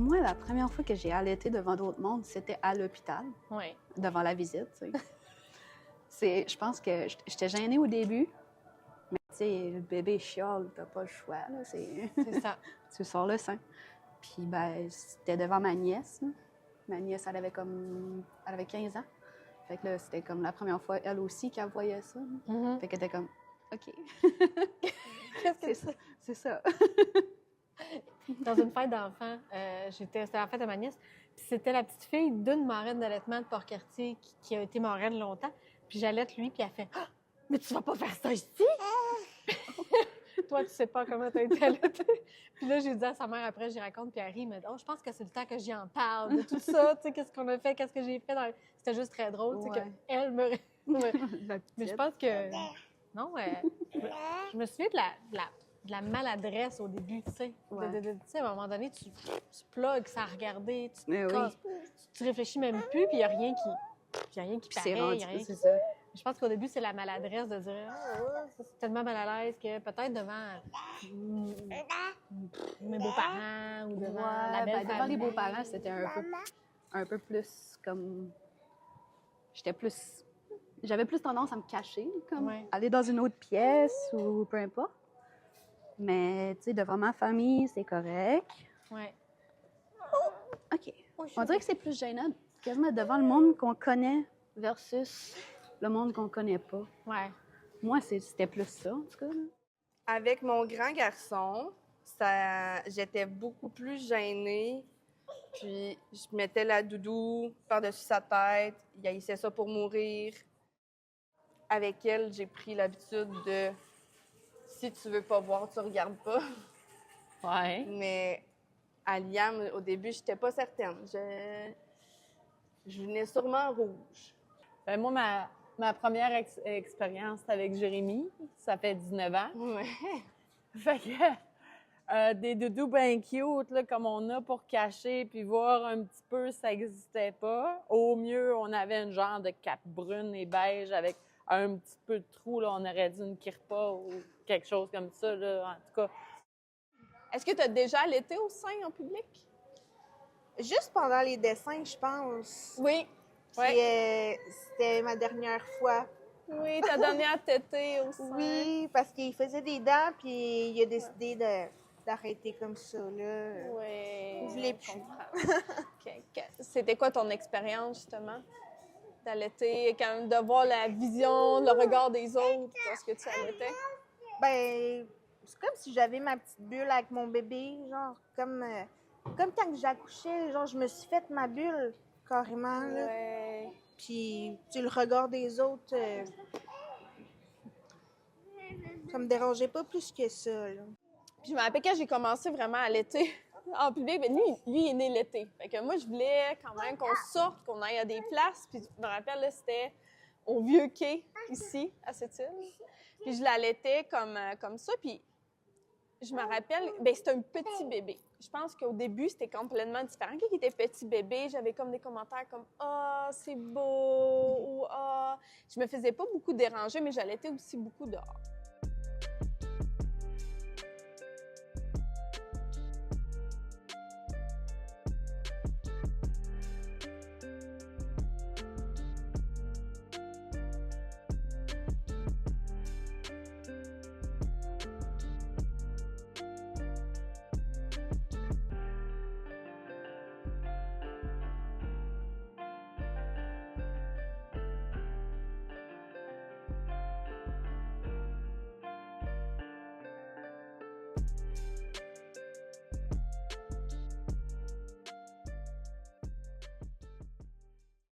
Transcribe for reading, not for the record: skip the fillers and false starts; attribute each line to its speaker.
Speaker 1: moi, la première fois que j'ai allaité devant d'autres mondes, c'était à l'hôpital,
Speaker 2: Oui.
Speaker 1: devant la visite, tu sais. Je pense que j'étais gênée au début, mais tu sais, le bébé chiale, t'as pas le choix, là,
Speaker 2: C'est ça.
Speaker 1: tu sors le sein. Puis, ben, c'était devant ma nièce, là. Ma nièce, elle avait 15 ans. Fait que là, c'était comme la première fois, elle aussi, qu'elle voyait ça.
Speaker 2: Mm-hmm.
Speaker 1: Fait qu'elle était comme, OK.
Speaker 2: Qu'est-ce que
Speaker 1: c'est ça. C'est ça.
Speaker 2: Dans une fête d'enfants, c'était la fête de ma nièce, puis c'était la petite fille d'une marraine d'allaitement de Port-Cartier qui a été marraine longtemps. Puis j'allaite lui, puis elle fait ah, mais tu vas pas faire ça ici! Toi, tu sais pas comment tu as été allaitée. Puis là, j'ai dit à sa mère après, j'y raconte, puis elle rit, mais oh, je pense que c'est le temps que j'y en parle de tout ça, tu sais, qu'est-ce qu'on a fait, qu'est-ce que j'ai fait. C'était juste très drôle, tu sais,
Speaker 1: Ouais.
Speaker 2: qu'elle me.
Speaker 1: La
Speaker 2: Mais je
Speaker 1: petite.
Speaker 2: pense que. Non, je me souviens de la maladresse au début, tu sais.
Speaker 1: Ouais.
Speaker 2: Tu sais, à un moment donné, tu plugues ça à regarder, tu
Speaker 1: Mais oui.
Speaker 2: casses, tu réfléchis même plus, puis il n'y a rien qui. Puis y a rien qui
Speaker 1: Puis c'est
Speaker 2: paraît,
Speaker 1: rendu,
Speaker 2: y a rien
Speaker 1: c'est
Speaker 2: qui...
Speaker 1: ça.
Speaker 2: Je pense qu'au début, c'est la maladresse de dire ah, ça, c'est tellement mal à l'aise que peut-être devant mes beaux-parents ou devant la belle
Speaker 1: devant
Speaker 2: famille.
Speaker 1: les beaux-parents, c'était un peu plus comme... J'avais plus tendance à me cacher, comme
Speaker 2: Ouais.
Speaker 1: aller dans une autre pièce ou peu importe. Mais, tu sais, devant ma famille, c'est correct.
Speaker 2: Ouais.
Speaker 1: OK. On dirait que c'est plus gênant, quasiment devant le monde qu'on connaît versus le monde qu'on connaît pas.
Speaker 2: Ouais.
Speaker 1: Moi, c'était plus ça, en tout cas. Là.
Speaker 3: Avec mon grand garçon, j'étais beaucoup plus gênée. Puis je mettais la doudou par-dessus sa tête. Il haïssait ça pour mourir. Avec elle, j'ai pris l'habitude de si tu veux pas voir, tu regardes pas.
Speaker 2: Ouais.
Speaker 3: Mais à Liam, au début, j'étais pas certaine. Je venais sûrement rouge.
Speaker 4: Ben, moi, ma première expérience, c'était avec Jérémy. Ça fait 19 ans.
Speaker 3: Ouais.
Speaker 4: Fait que des doudous bien cute, là, comme on a pour cacher, puis voir un petit peu, ça n'existait pas. Au mieux, on avait une genre de cape brune et beige avec un petit peu de trou. Là, on aurait dit une kirpa ou quelque chose comme ça. Là, en tout cas,
Speaker 5: Est-ce que tu as déjà allaité au sein en public?
Speaker 6: Juste pendant les dessins, je pense.
Speaker 5: Oui.
Speaker 6: Puis, c'était ma dernière fois.
Speaker 5: Oui, t'as donné à téter au sein.
Speaker 6: Oui, parce qu'il faisait des dents, puis il a décidé d'arrêter comme ça, là.
Speaker 5: Oui.
Speaker 6: Je voulais
Speaker 5: je
Speaker 6: plus.
Speaker 5: comprends. OK. C'était quoi ton expérience, justement, d'allaiter, de voir la vision, le regard des autres lorsque tu allaitais?
Speaker 6: Ben, c'est comme si j'avais ma petite bulle avec mon bébé, genre, comme quand j'accouchais, genre, je me suis faite ma bulle, carrément, là.
Speaker 5: Ouais.
Speaker 6: Puis, tu sais, le regard des autres, ça me dérangeait pas plus que ça, là.
Speaker 5: Puis je me rappelle quand j'ai commencé vraiment à allaiter en public, ben lui, il est né l'été. Fait que moi, je voulais quand même qu'on sorte, qu'on aille à des places. Puis je me rappelle, là, c'était au Vieux Quai, ici, à cette île. Puis je l'allaitais comme ça. Puis je me rappelle, ben c'était un petit bébé. Je pense qu'au début, c'était complètement différent. Quand il était petit bébé, j'avais comme des commentaires comme « Ah, c'est beau » ou « Ah ». Je me faisais pas beaucoup déranger, mais j'allaitais aussi beaucoup dehors.